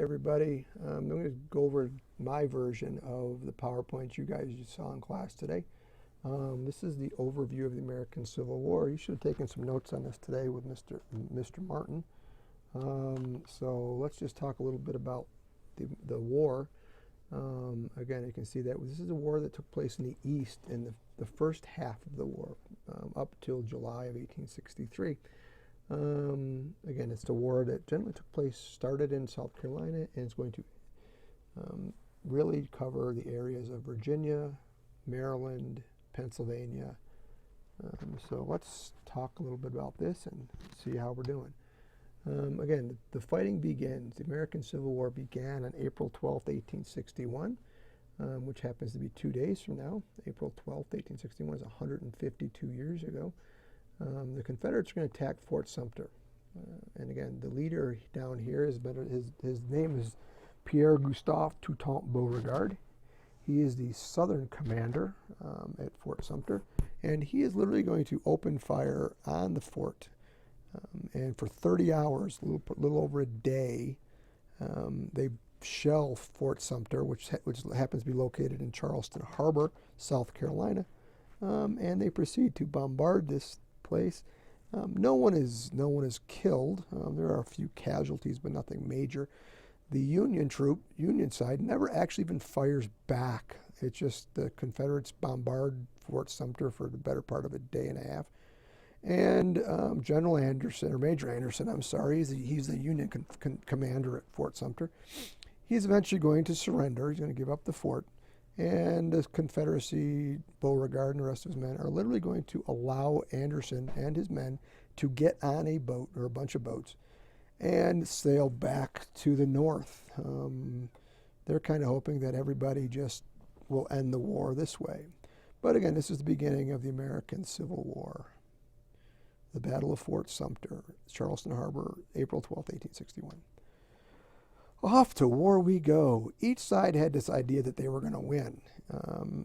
everybody. I'm going to go over my version of the PowerPoint you guys saw in class today. This is the overview of the American Civil War. You should have taken some notes on this today with Mr. Martin. So let's just talk a little bit about the war. Again, you can see that this is a war that took place in the East in the first half of the war, up till July of 1863. Again, it's the war that generally started in South Carolina, and it's going to really cover the areas of Virginia, Maryland, Pennsylvania. So let's talk a little bit about this and see how we're doing. Again, the fighting begins. The American Civil War began on April 12th, 1861, which happens to be 2 days from now. April 12th, 1861 is 152 years ago. The Confederates are going to attack Fort Sumter. And again, the leader down here is his name is Pierre Gustave Toutant Beauregard. He is the Southern commander at Fort Sumter, and he is literally going to open fire on the fort. And for 30 hours, a little over a day, they shell Fort Sumter, which happens to be located in Charleston Harbor, South Carolina, and they proceed to bombard this place. No one is killed. There are a few casualties, but nothing major. The Union side, never actually even fires back. It's just the Confederates bombard Fort Sumter for the better part of a day and a half. And General Anderson, or Major Anderson, I'm sorry, he's the Union commander at Fort Sumter. He's eventually going to surrender. He's going to give up the fort. And the Confederacy, Beauregard and the rest of his men are literally going to allow Anderson and his men to get on a boat or a bunch of boats and sail back to the north. They're kind of hoping that everybody just will end the war this way. But again, this is the beginning of the American Civil War. The Battle of Fort Sumter, Charleston Harbor, April 12, 1861. Off to war we go. Each side had this idea that they were going to win.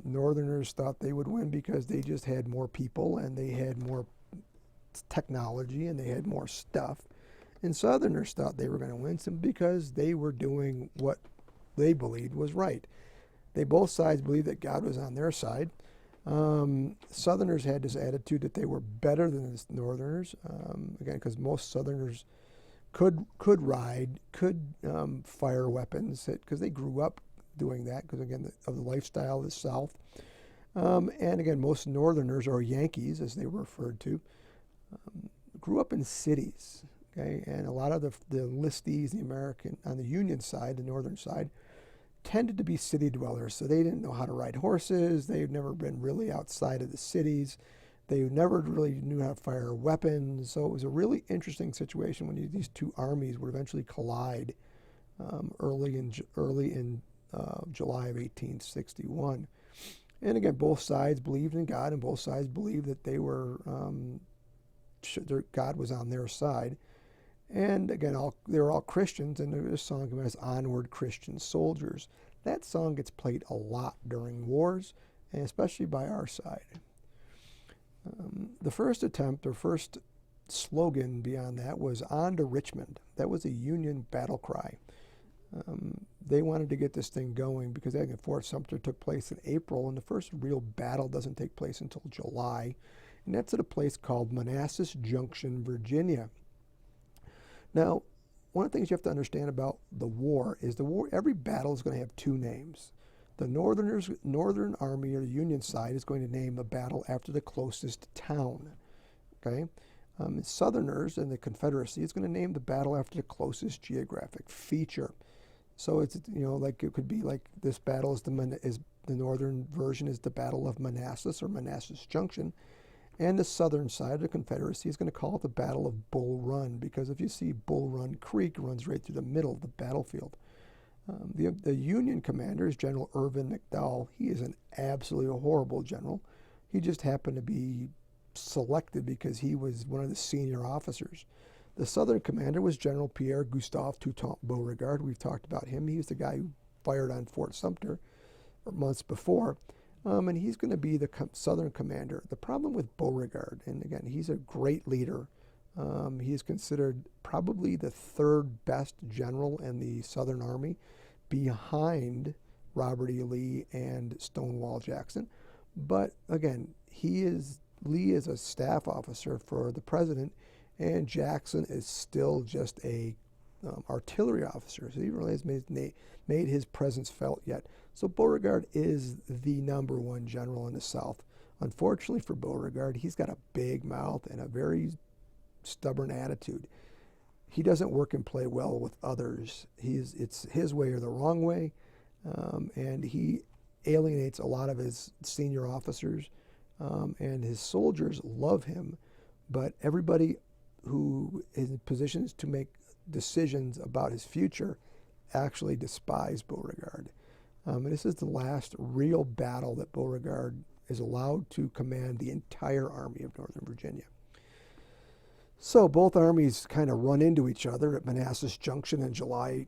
Northerners thought they would win because they just had more people and they had more technology and they had more stuff. And Southerners thought they were going to win because they were doing what they believed was right. Both sides believed that God was on their side. Southerners had this attitude that they were better than the Northerners, again, because most Southerners could ride, could fire weapons, because they grew up doing that, because again, of the lifestyle of the South. And again, most Northerners, or Yankees as they were referred to, grew up in cities. Okay, and a lot of the enlistees, on the Union side, the Northern side, tended to be city dwellers, so they didn't know how to ride horses. They've never been really outside of the cities. They never really knew how to fire weapons. So it was a really interesting situation when these two armies would eventually collide early in July of 1861. And again, both sides believed in God, and both sides believed that God was on their side. And again, they were all Christians, and there's a song given as Onward Christian Soldiers. That song gets played a lot during wars, and especially by our side. The first attempt, or first slogan beyond that, was "On to Richmond." That was a Union battle cry. They wanted to get this thing going because Fort Sumter took place in April, and the first real battle doesn't take place until July. And that's at a place called Manassas, Junction, Virginia. Now, one of the things you have to understand about the war is every battle is going to have two names. The Northern Army, or the Union side, is going to name the battle after the closest town. Okay, Southerners and the Confederacy is going to name the battle after the closest geographic feature. So it's, like it could be like this battle is the Northern version is the Battle of Manassas, or Manassas Junction. And the southern side of the Confederacy is going to call it the Battle of Bull Run, because if you see Bull Run Creek runs right through the middle of the battlefield. The Union commander is General Irvin McDowell. He is an absolutely horrible general. He just happened to be selected because he was one of the senior officers. The Southern commander was General Pierre Gustave Toutant Beauregard. We've talked about him. He was the guy who fired on Fort Sumter months before. And he's going to be the Southern commander. The problem with Beauregard, and again, he's a great leader, He is considered probably the third best general in the Southern Army, behind Robert E. Lee and Stonewall Jackson. But again, Lee is a staff officer for the president, and Jackson is still just a artillery officer. So he really has made his presence felt yet. So Beauregard is the #1 general in the South. Unfortunately for Beauregard, he's got a big mouth and a very stubborn attitude. He doesn't work and play well with others. It's his way or the wrong way, and he alienates a lot of his senior officers, and his soldiers love him, but everybody who is in positions to make decisions about his future actually despise Beauregard. And this is the last real battle that Beauregard is allowed to command the entire Army of Northern Virginia. So both armies kind of run into each other at Manassas Junction in July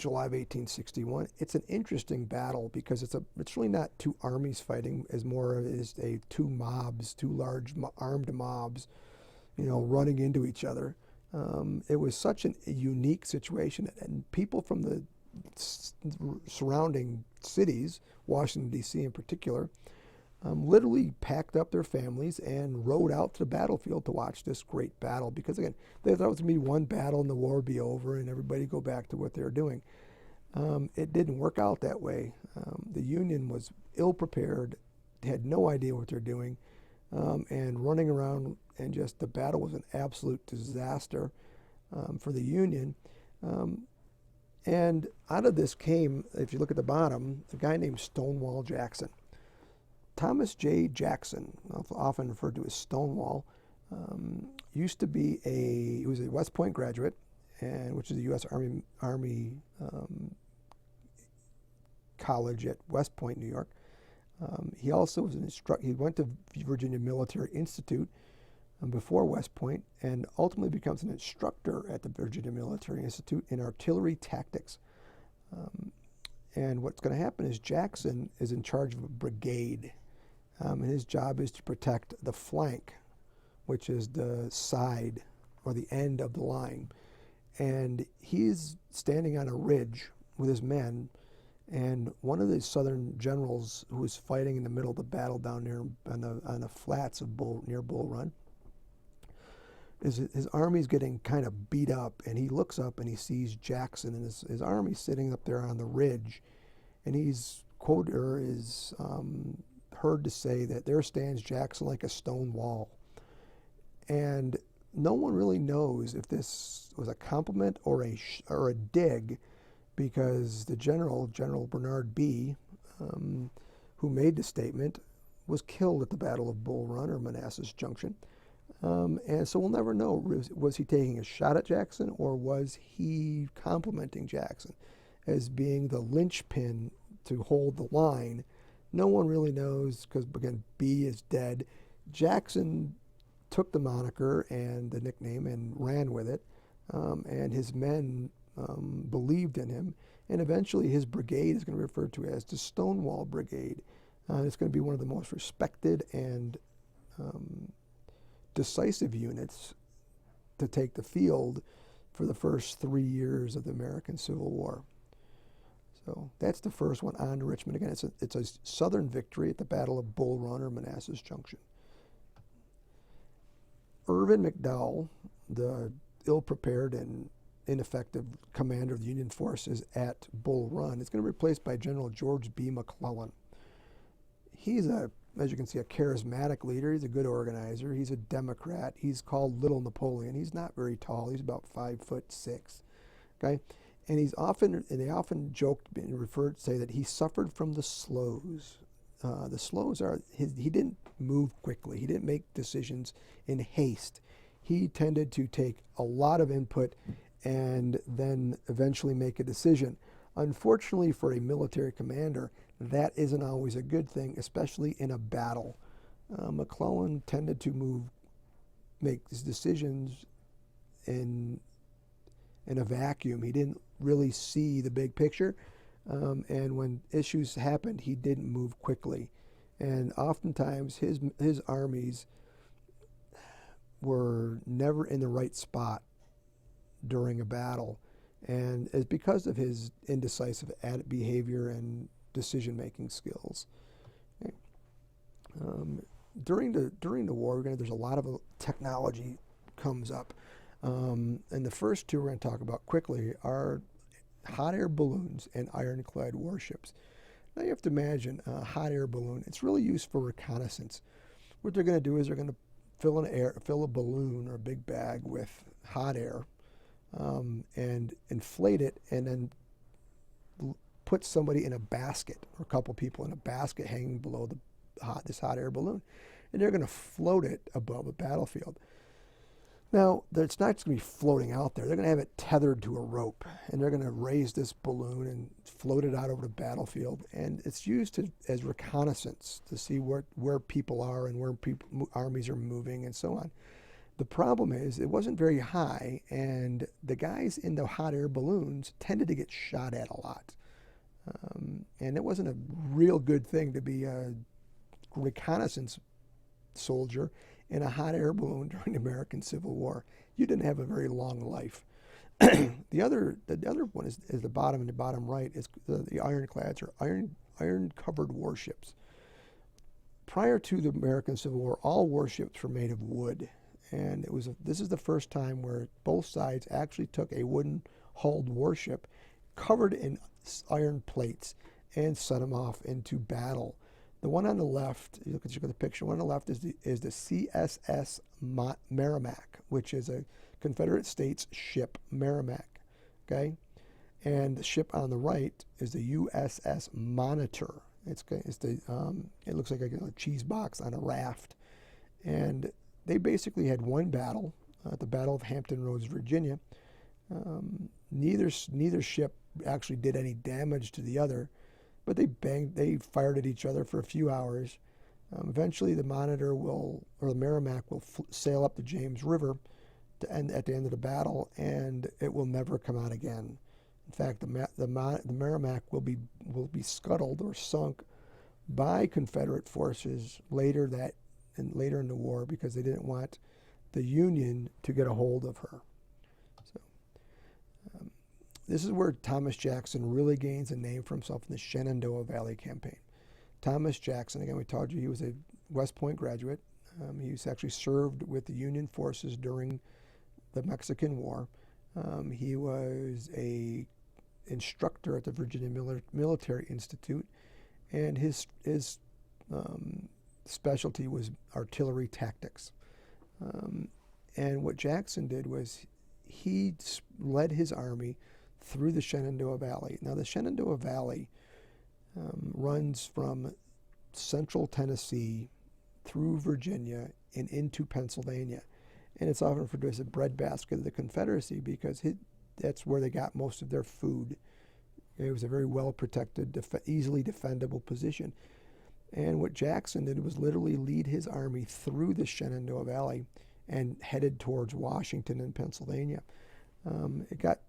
of 1861. It's an interesting battle because it's really not two armies fighting, as more as two large armed mobs, running into each other. It was such a unique situation, and people from the surrounding cities, Washington, D.C. in particular, literally packed up their families and rode out to the battlefield to watch this great battle, because again, they thought it was going to be one battle and the war would be over and everybody go back to what they were doing. It didn't work out that way. The Union was ill prepared, had no idea what they're doing, and running around, and just the battle was an absolute disaster for the Union. And out of this came, if you look at the bottom, a guy named Stonewall Jackson. Thomas J. Jackson, often referred to as Stonewall, used to be he was a West Point graduate, which is a U.S. Army college at West Point, New York. He also was an instructor. He went to Virginia Military Institute before West Point, and ultimately becomes an instructor at the Virginia Military Institute in artillery tactics. And what's going to happen is Jackson is in charge of a brigade, and his job is to protect the flank, which is the side or the end of the line. And he's standing on a ridge with his men, and one of the Southern generals who was fighting in the middle of the battle down near on the flats of near Bull Run, his army's getting kind of beat up, and he looks up and he sees Jackson and his army sitting up there on the ridge, and he's heard to say that there stands Jackson like a stone wall. And no one really knows if this was a compliment or a dig, because the General Bernard B., who made the statement, was killed at the Battle of Bull Run or Manassas Junction. And so we'll never know, was he taking a shot at Jackson, or was he complimenting Jackson as being the linchpin to hold the line? No one really knows, because again, B is dead. Jackson took the moniker and the nickname and ran with it, and his men believed in him, and eventually his brigade is going to be referred to as the Stonewall Brigade. It's going to be one of the most respected and decisive units to take the field for the first 3 years of the American Civil War. So that's the first one, on to Richmond. Again, it's a Southern victory at the Battle of Bull Run or Manassas Junction. Irvin McDowell, the ill-prepared and ineffective commander of the Union forces at Bull Run, is going to be replaced by General George B. McClellan. He's as you can see, a charismatic leader. He's a good organizer. He's a Democrat. He's called Little Napoleon. He's not very tall. He's about 5'6". Okay, and they often joked and say that he suffered from the slows. The slows are he didn't move quickly. He didn't make decisions in haste. He tended to take a lot of input and then eventually make a decision. Unfortunately for a military commander, that isn't always a good thing, especially in a battle. McClellan tended to make his decisions in a vacuum. He didn't really see the big picture, and when issues happened, he didn't move quickly. And oftentimes his armies were never in the right spot during a battle, and it's because of his indecisive behavior and decision-making skills. Okay. During the war, there's a lot of technology comes up, and the first two we're going to talk about quickly are hot air balloons and ironclad warships. Now you have to imagine a hot air balloon. It's really used for reconnaissance. What they're going to do is they're going to fill a balloon or a big bag with hot air, and inflate it, and then put somebody in a basket, or a couple people in a basket hanging below this hot air balloon, and they're going to float it above a battlefield. Now, it's not just going to be floating out there. They're going to have it tethered to a rope, and they're going to raise this balloon and float it out over the battlefield. And it's used as reconnaissance to see where people are and where armies are moving and so on. The problem is it wasn't very high, and the guys in the hot air balloons tended to get shot at a lot. And it wasn't a real good thing to be a reconnaissance soldier in a hot air balloon during the American Civil War. You didn't have a very long life. The other one is the bottom, in the bottom right is the ironclads, or iron covered warships. Prior to the American Civil War, all warships were made of wood, and this is the first time where both sides actually took a wooden hulled warship covered in iron plates and set them off into battle. The one on the left, you look at the picture, one on the left is the CSS Merrimack, which is a Confederate States ship, Merrimack, okay? And the ship on the right is the USS Monitor. It looks like a cheese box on a raft. And they basically had one battle, the Battle of Hampton Roads, Virginia. Neither ship actually did any damage to the other, but they fired at each other for a few hours. Eventually the Merrimack will sail up the James River at the end of the battle, and it will never come out again. In fact, the Merrimack will be scuttled or sunk by Confederate forces later in the war, because they didn't want the Union to get a hold of her. So this is where Thomas Jackson really gains a name for himself in the Shenandoah Valley campaign. Thomas Jackson, again, we told you he was a West Point graduate. He was actually served with the Union forces during the Mexican War. He was a instructor at the Virginia Military Institute, and his specialty was artillery tactics. And what Jackson did was he led his army through the Shenandoah Valley. Now, the Shenandoah Valley runs from central Tennessee through Virginia and into Pennsylvania. And it's often referred to as a breadbasket of the Confederacy, because that's where they got most of their food. It was a very well-protected, easily defendable position. And what Jackson did was literally lead his army through the Shenandoah Valley and headed towards Washington and Pennsylvania. It got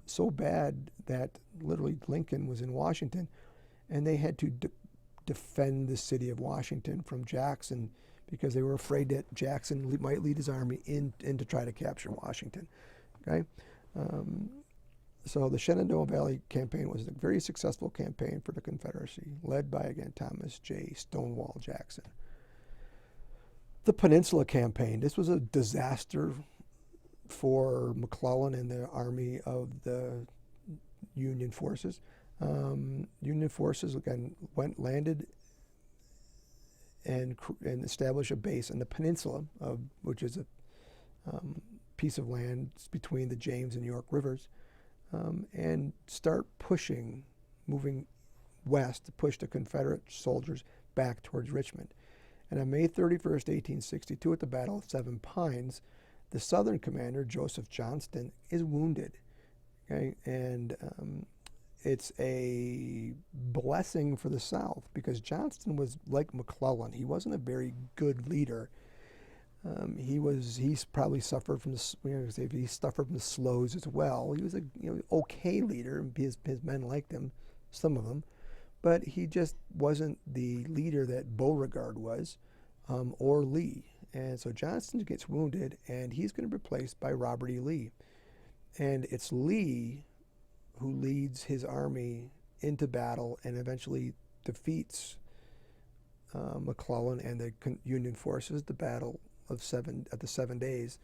so bad that literally Lincoln was in Washington, and they had to defend the city of Washington from Jackson, because they were afraid that Jackson might lead his army in to try to capture Washington. Okay, so the Shenandoah Valley campaign was a very successful campaign for the Confederacy, led by, again, Thomas J. Stonewall Jackson. The Peninsula Campaign. This was a disaster for McClellan and the army of the Union forces. Union forces, again, landed and established a base in the peninsula, which is a piece of land between the James and York rivers, and start moving west to push the Confederate soldiers back towards Richmond. And on May 31st, 1862, at the Battle of Seven Pines, the Southern commander, Joseph Johnston, is wounded. Okay? And it's a blessing for the South, because Johnston was like McClellan. He wasn't a very good leader. He's probably suffered from he suffered from the slows as well. He was a okay leader. His men liked him, some of them, but he just wasn't the leader that Beauregard was, or Lee. And so Johnston gets wounded, and he's going to be replaced by Robert E. Lee. And it's Lee who leads his army into battle and eventually defeats McClellan and the Union forces, the Battle of the 7 Days,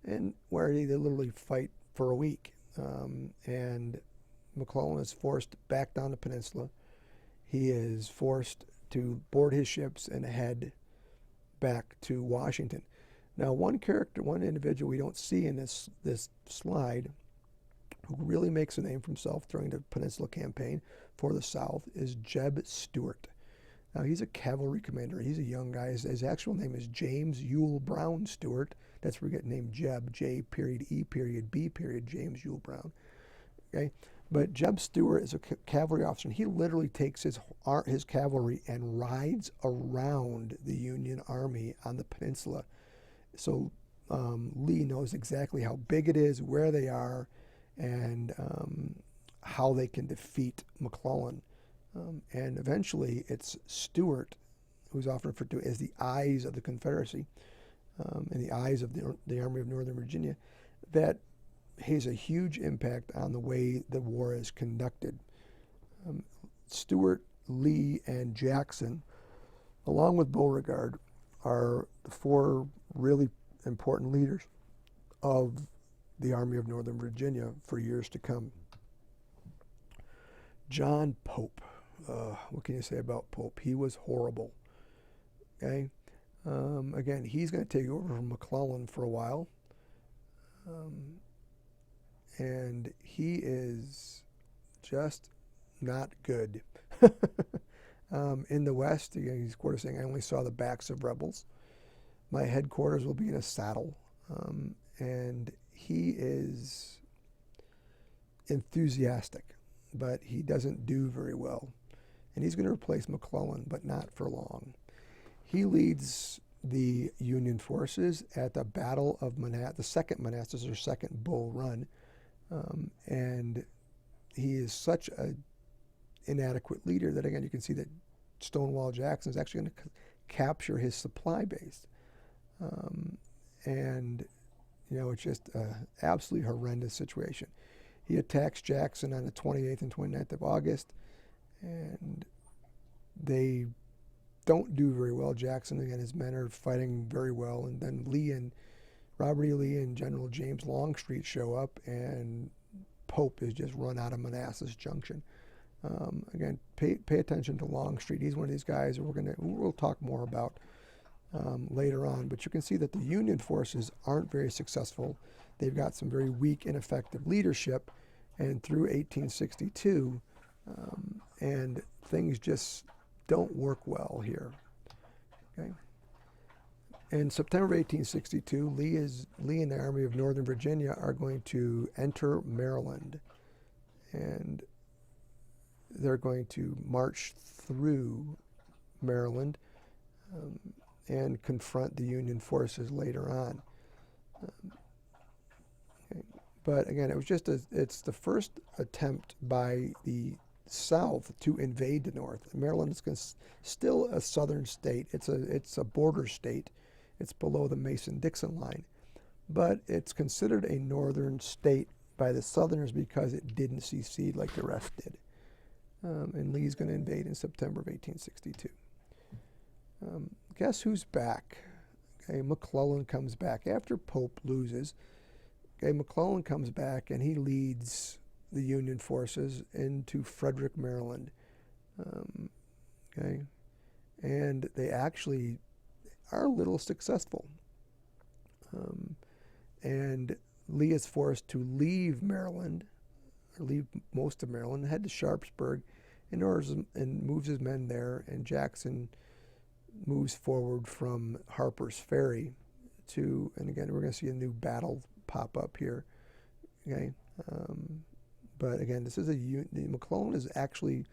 and where they literally fight for a week. And McClellan is forced back down the peninsula. He is forced to board his ships and head back to Washington. Now, one individual we don't see in this slide, who really makes a name for himself during the Peninsula Campaign for the South, is Jeb Stuart. Now, he's a cavalry commander. He's a young guy. His actual name is James Ewell Brown Stuart. That's where we get named Jeb, J.E.B. James Ewell Brown. Okay, but Jeb Stuart is a cavalry officer, and he literally takes his cavalry and rides around the Union Army on the peninsula. So Lee knows exactly how big it is, where they are, and how they can defeat McClellan. And eventually it's Stuart, who's often referred to as the eyes of the Confederacy, and the eyes of the Army of Northern Virginia, that has a huge impact on the way the war is conducted. Stuart, Lee, and Jackson, along with Beauregard, are the 4 really important leaders of the Army of Northern Virginia for years to come. John Pope. What can you say about Pope? He was horrible. Okay. Again, he's going to take over from McClellan for a while. And he is just not good. In the West, he's quoted saying, "I only saw the backs of rebels. My headquarters will be in a saddle." And he is enthusiastic, but he doesn't do very well. And he's going to replace McClellan, but not for long. He leads the Union forces at the Battle of Manassas, the Second Manassas, or Second Bull Run. And he is such an inadequate leader that, again, you can see that Stonewall Jackson is actually going to capture his supply base. And, it's just an absolutely horrendous situation. He attacks Jackson on the 28th and 29th of August, and they don't do very well. Jackson and his men are fighting very well, and then Robert E. Lee and General James Longstreet show up, and Pope is just run out of Manassas Junction. Again, pay attention to Longstreet. He's one of these guys that we'll talk more about later on. But you can see that the Union forces aren't very successful. They've got some very weak, ineffective leadership, and through 1862, and things just don't work well here. Okay. In September of 1862, Lee and the Army of Northern Virginia are going to enter Maryland, and they're going to march through Maryland and confront the Union forces later on. Okay. But again, it's the first attempt by the South to invade the North. Maryland is still a southern state. It's a border state. It's below the Mason-Dixon line, but it's considered a northern state by the Southerners because it didn't secede like the rest did. And Lee's going to invade in September of 1862. Guess who's back? Okay, McClellan comes back after Pope loses. Okay, McClellan comes back and he leads the Union forces into Frederick, Maryland. Okay, and they actually are a little successful. And Lee is forced to leave Maryland, or leave most of Maryland, head to Sharpsburg, and moves his men there. And Jackson moves forward from Harper's Ferry and again, we're going to see a new battle pop up here. Okay, but again, McClellan is actually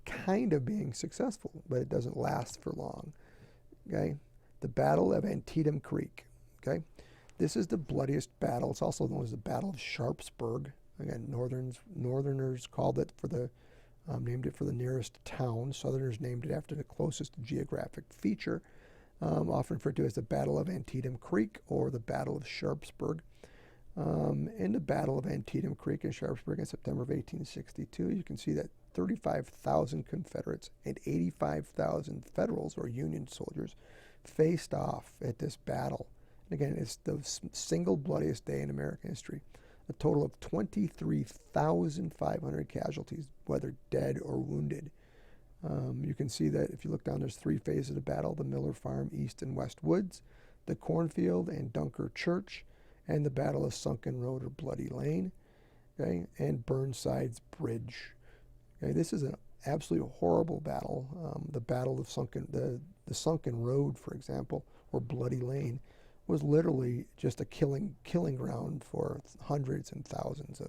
kind of being successful, but it doesn't last for long. Okay. The Battle of Antietam Creek. Okay, this is the bloodiest battle. It's also known as the Battle of Sharpsburg. Again, Northerners named it for the nearest town. Southerners named it after the closest geographic feature. often referred to as the Battle of Antietam Creek or the Battle of Sharpsburg. In the Battle of Antietam Creek and Sharpsburg in September of 1862, you can see that 35,000 Confederates and 85,000 Federals or Union soldiers faced off at this battle. And again, it's the single bloodiest day in American history. A total of 23,500 casualties, whether dead or wounded. You can see that if you look down, there's three phases of the battle: the Miller Farm, East and West Woods, the Cornfield and Dunker Church, and the Battle of Sunken Road or Bloody Lane, okay, and Burnside's Bridge. Okay, this is an absolutely horrible battle. The Battle of the Sunken Road, for example, or Bloody Lane, was literally just a killing ground for hundreds and thousands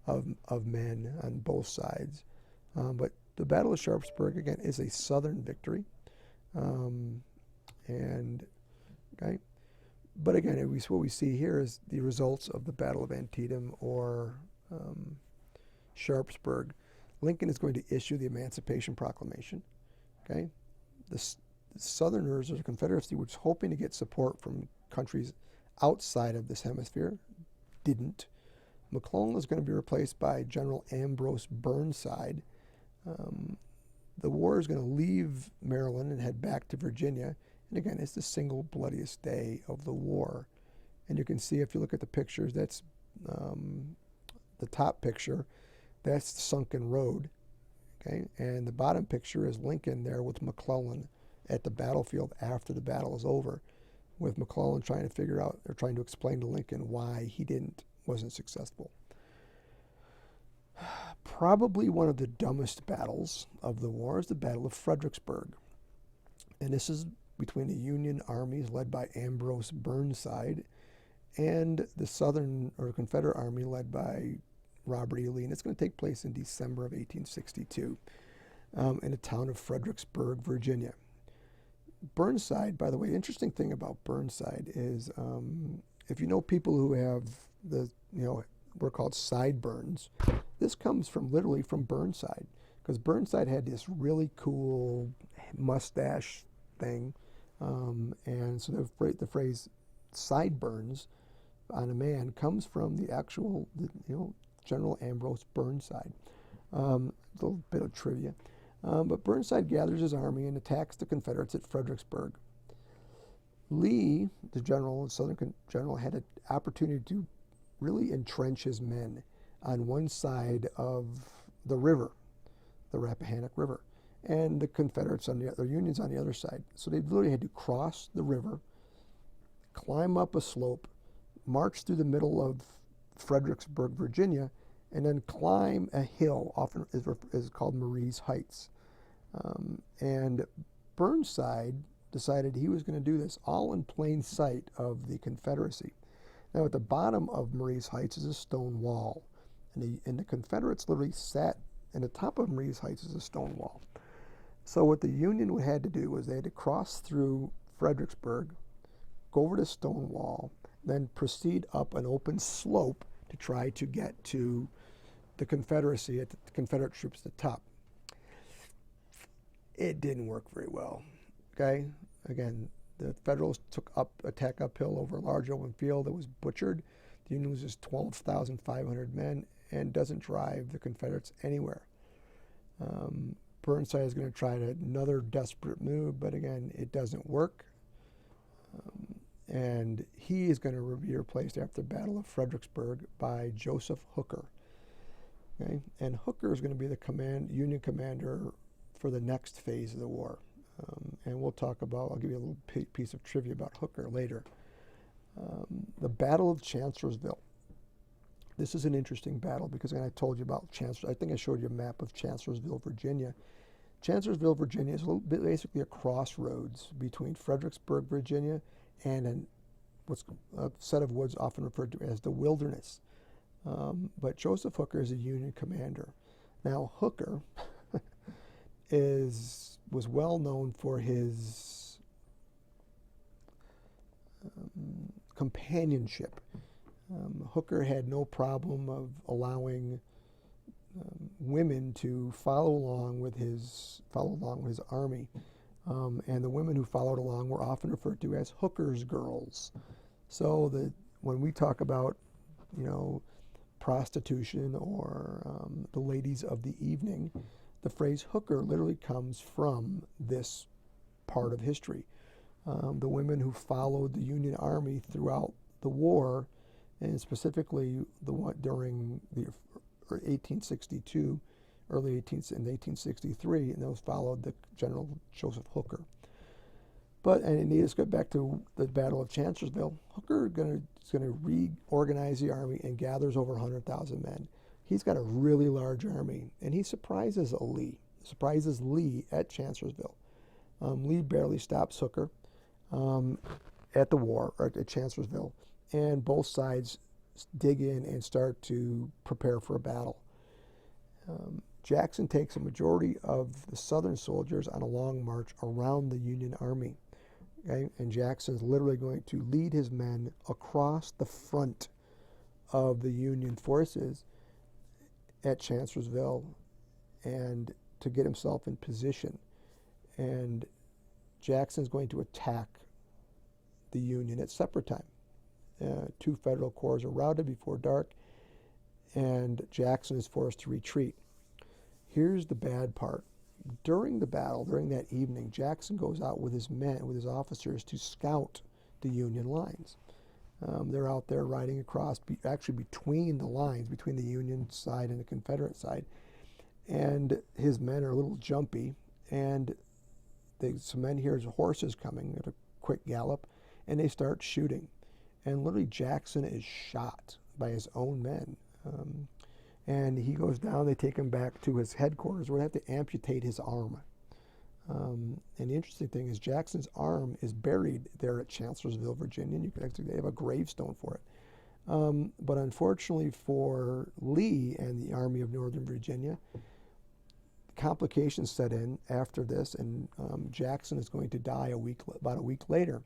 of men on both sides. But the Battle of Sharpsburg, again, is a Southern victory. But again, what we see here is the results of the Battle of Antietam or Sharpsburg. Lincoln is going to issue the Emancipation Proclamation. Okay, the Southerners, or the Confederacy, was hoping to get support from countries outside of this hemisphere. Didn't. McClellan is going to be replaced by General Ambrose Burnside. The war is going to leave Maryland and head back to Virginia. And again, it's the single bloodiest day of the war. And you can see, if you look at the pictures, that's the top picture. That's the Sunken Road. Okay, and the bottom picture is Lincoln there with McClellan at the battlefield after the battle is over, with McClellan trying to figure out, or trying to explain to Lincoln why he wasn't successful. Probably one of the dumbest battles of the war is the Battle of Fredericksburg. And this is between the Union armies led by Ambrose Burnside and the Southern or Confederate army led by Robert E. Lee. And it's going to take place in December of 1862 in the town of Fredericksburg, Virginia. Burnside, by the way, the interesting thing about Burnside is if you know people who have were called sideburns, this comes literally from Burnside, because Burnside had this really cool mustache thing, and so the phrase sideburns on a man comes from the actual, General Ambrose Burnside. A little bit of trivia. But Burnside gathers his army and attacks the Confederates at Fredericksburg. Lee, the Southern general, had an opportunity to really entrench his men on one side of the river, the Rappahannock River, and the Confederates Unions on the other side. So they literally had to cross the river, climb up a slope, march through the middle of Fredericksburg, Virginia, and then climb a hill, often is called Marie's Heights. And Burnside decided he was going to do this all in plain sight of the Confederacy. Now, at the bottom of Marie's Heights is a stone wall, and the Confederates literally sat, and the top of Marie's Heights is a stone wall. So what the Union had to do was they had to cross through Fredericksburg, go over the stone wall, then proceed up an open slope to try to get to the Confederacy, at the Confederate troops at the top. It didn't work very well. Okay, again, the Federals attack uphill over a large open field that was butchered. The Union loses 12,500 men and doesn't drive the Confederates anywhere. Burnside is going to try another desperate move, but again, it doesn't work. And he is going to be replaced after the Battle of Fredericksburg by Joseph Hooker. Okay? And Hooker is going to be the Union commander for the next phase of the war. And I'll give you a little piece of trivia about Hooker later. The Battle of Chancellorsville. This is an interesting battle because, again, I told you about I think I showed you a map of Chancellorsville, Virginia. Chancellorsville, Virginia is basically a crossroads between Fredericksburg, Virginia, and a set of woods often referred to as the Wilderness. But Joseph Hooker is a Union commander. Now, Hooker was well known for his companionship. Hooker had no problem of allowing women to follow along with his army. And the women who followed along were often referred to as hookers' girls. So when we talk about, prostitution or the ladies of the evening, the phrase hooker literally comes from this part of history. The women who followed the Union Army throughout the war, and specifically the one during the 1862, early 18th and 1863, and those followed the General Joseph Hooker. And let's get back to the Battle of Chancellorsville. Hooker is going to reorganize the army and gathers over 100,000 men. He's got a really large army, and he surprises Lee at Chancellorsville. Lee barely stops Hooker at the war, or at Chancellorsville, and both sides dig in and start to prepare for a battle. Jackson takes a majority of the Southern soldiers on a long march around the Union Army. Okay? And Jackson's literally going to lead his men across the front of the Union forces at Chancellorsville and to get himself in position. And Jackson's going to attack the Union at supper time. 2 federal corps are routed before dark, and Jackson is forced to retreat. Here's the bad part. During the battle, during that evening, Jackson goes out with his men, with his officers, to scout the Union lines. They're out there riding across, actually between the lines, between the Union side and the Confederate side. And his men are a little jumpy, and some men hear horses coming at a quick gallop, and they start shooting. And literally Jackson is shot by his own men. And he goes down, they take him back to his headquarters where they have to amputate his arm. And the interesting thing is Jackson's arm is buried there at Chancellorsville, Virginia. And you can actually, they have a gravestone for it. But unfortunately for Lee and the Army of Northern Virginia, complications set in after this, and Jackson is going to die about a week later.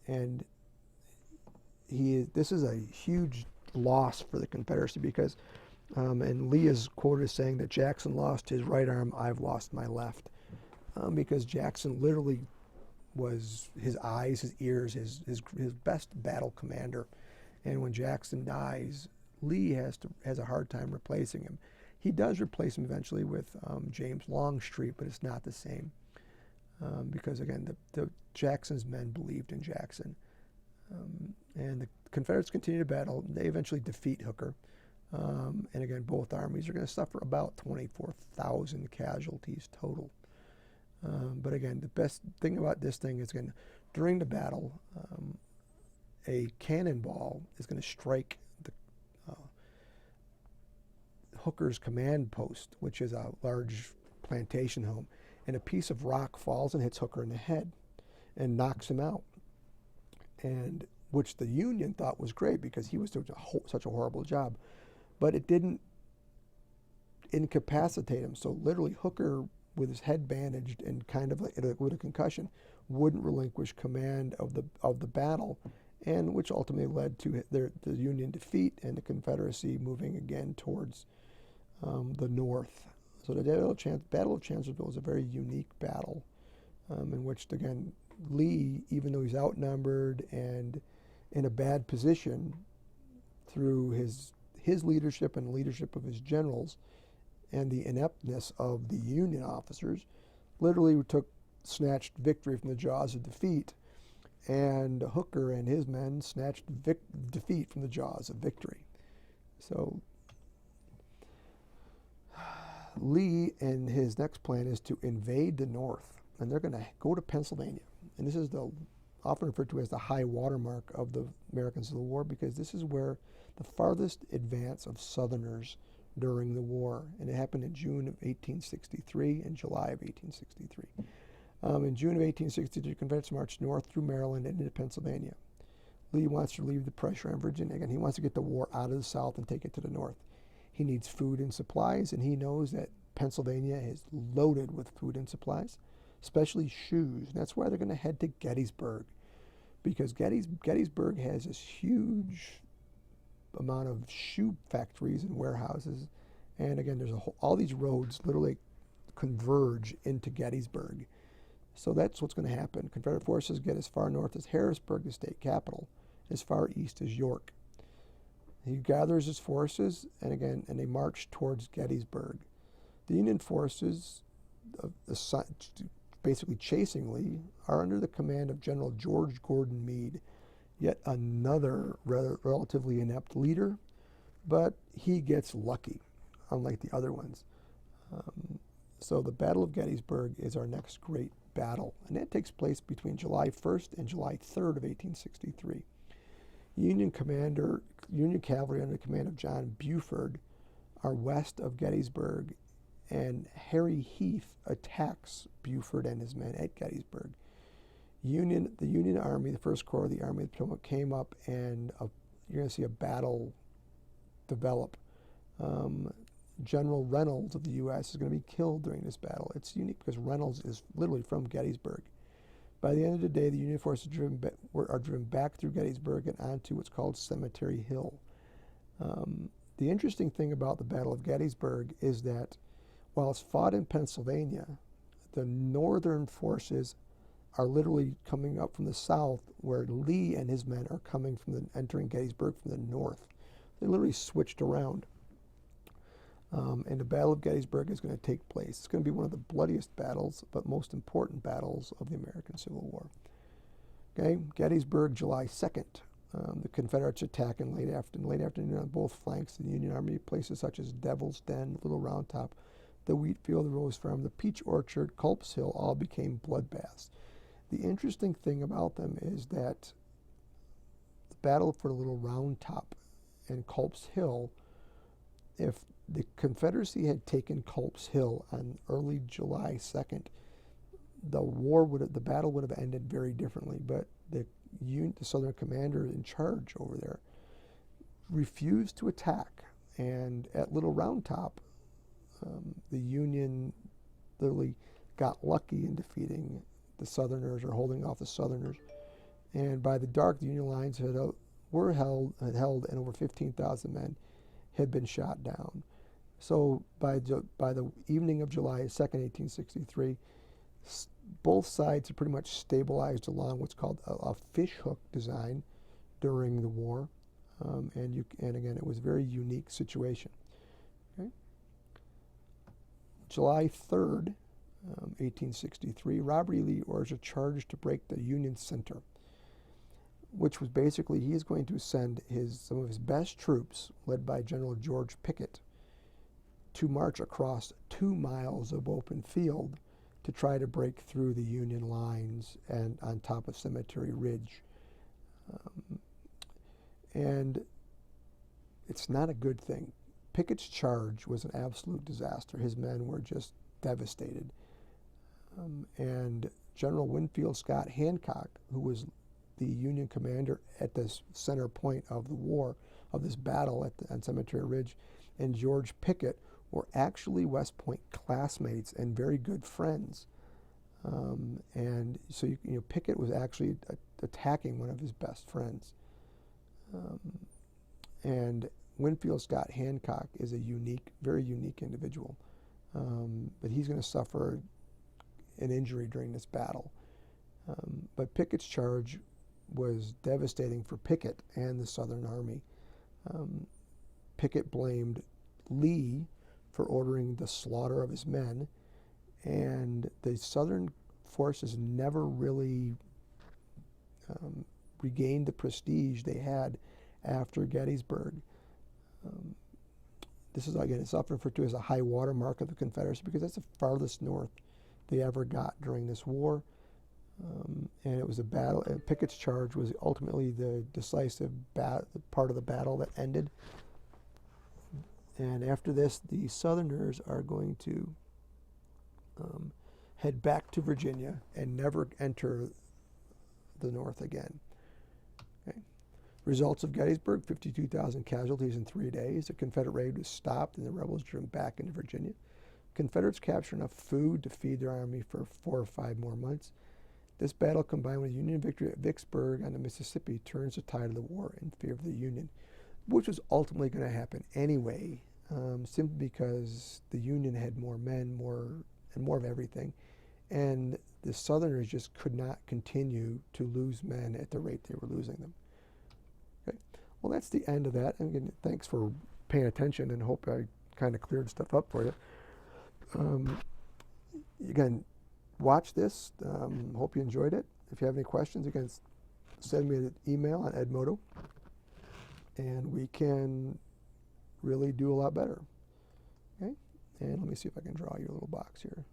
And this is a huge loss for the Confederacy because, and Lee is quoted as saying that Jackson lost his right arm, I've lost my left. Because Jackson literally was his eyes, his ears, his best battle commander. And when Jackson dies, Lee has a hard time replacing him. He does replace him eventually with James Longstreet, but it's not the same. Because again, the Jackson's men believed in Jackson. And the Confederates continue to battle. They eventually defeat Hooker. And again, both armies are going to suffer about 24,000 casualties total. But again, the best thing about this thing is, again, during the battle, a cannonball is going to strike the Hooker's command post, which is a large plantation home, and a piece of rock falls and hits Hooker in the head and knocks him out. And which the Union thought was great because he was doing such a horrible job. But it didn't incapacitate him. So literally Hooker, with his head bandaged and kind of with a concussion, wouldn't relinquish command of the battle, and which ultimately led to the Union defeat and the Confederacy moving again towards the north. So the Battle of Chancellorsville is a very unique battle in which, again, Lee, even though he's outnumbered and in a bad position, through his leadership and the leadership of his generals and the ineptness of the Union officers, literally snatched victory from the jaws of defeat, and Hooker and his men snatched defeat from the jaws of victory. So Lee and his next plan is to invade the north, and they're going to go to Pennsylvania. And this is often referred to as the high watermark of the American Civil War, because this is where the farthest advance of Southerners during the war, and it happened in June of 1863 and July of 1863. In June of 1863, the Confederates marched north through Maryland and into Pennsylvania. Lee wants to relieve the pressure on Virginia. Again, he wants to get the war out of the South and take it to the north. He needs food and supplies, and he knows that Pennsylvania is loaded with food and supplies, especially shoes. And that's why they're going to head to Gettysburg, because Gettysburg has this huge amount of shoe factories and warehouses. And again, there's all these roads literally converge into Gettysburg. So that's what's going to happen. Confederate forces get as far north as Harrisburg, the state capital, as far east as York. He gathers his forces, and they march towards Gettysburg. The Union forces, basically chasing Lee, are under the command of General George Gordon Meade, yet another relatively inept leader, but he gets lucky, unlike the other ones. So the Battle of Gettysburg is our next great battle, and that takes place between July 1st and July 3rd of 1863. Union cavalry under the command of John Buford are west of Gettysburg, and Harry Heath attacks Buford and his men at Gettysburg. The Union Army, the First Corps of the Army of the Potomac, came up, and you're going to see a battle develop. General Reynolds of the U.S. is going to be killed during this battle. It's unique because Reynolds is literally from Gettysburg. By the end of the day, the Union forces are driven back through Gettysburg and onto what's called Cemetery Hill. The interesting thing about the Battle of Gettysburg is that while it's fought in Pennsylvania, the northern forces are literally coming up from the south, where Lee and his men are coming entering Gettysburg from the north. They literally switched around. And the Battle of Gettysburg is going to take place. It's going to be one of the bloodiest battles, but most important battles of the American Civil War. Okay, Gettysburg, July 2nd. The Confederates attack in late afternoon on both flanks. The Union Army, places such as Devil's Den, Little Round Top, the Wheat Field, the Rose Farm, the Peach Orchard, Culp's Hill, all became bloodbaths. The interesting thing about them is that the battle for the Little Round Top and Culp's Hill, if the Confederacy had taken Culp's Hill on early July 2nd, the battle would have ended very differently. But the Southern commander in charge over there refused to attack, and at Little Round Top, the Union literally got lucky in defeating the Southerners, or holding off the Southerners. And by the dark, the Union lines had held, and over 15,000 men had been shot down. So by the evening of July 2nd, 1863, both sides had pretty much stabilized along what's called a fishhook design during the war. And again, it was a very unique situation. Okay. July 3rd, 1863, Robert E. Lee orders a charge to break the Union center, which was basically he is going to send some of his best troops, led by General George Pickett, to march across 2 miles of open field to try to break through the Union lines and on top of Cemetery Ridge. And it's not a good thing. Pickett's Charge was an absolute disaster. His men were just devastated. And General Winfield Scott Hancock, who was the Union commander at the center point of the war, of this battle on Cemetery Ridge, and George Pickett were actually West Point classmates and very good friends. And so Pickett was actually attacking one of his best friends. And Winfield Scott Hancock is a very unique individual. But he's going to suffer an injury during this battle. But Pickett's Charge was devastating for Pickett and the Southern Army. Pickett blamed Lee for ordering the slaughter of his men, and the Southern forces never really regained the prestige they had after Gettysburg. This is, again, it's often referred to as a high water mark of the Confederacy because that's the farthest north they ever got during this war. And it was a battle. Pickett's Charge was ultimately the decisive part of the battle that ended. And after this, the Southerners are going to head back to Virginia and never enter the North again. Okay. Results of Gettysburg: 52,000 casualties in 3 days. The Confederate raid was stopped, and the rebels driven back into Virginia. Confederates captured enough food to feed their army for 4 or 5 more months. This battle, combined with Union victory at Vicksburg on the Mississippi, turns the tide of the war in favor of the Union, which was ultimately going to happen anyway, simply because the Union had more men, more of everything, and the Southerners just could not continue to lose men at the rate they were losing them. Okay. Well, that's the end of that. And again, thanks for paying attention, and hope I kind of cleared stuff up for you. Again, watch this. Hope you enjoyed it. If you have any questions, again, send me an email on Edmodo, and we can really do a lot better. Okay? And let me see if I can draw your little box here.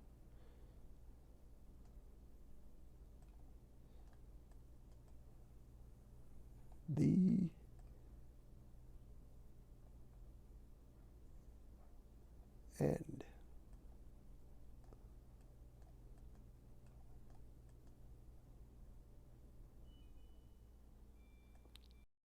And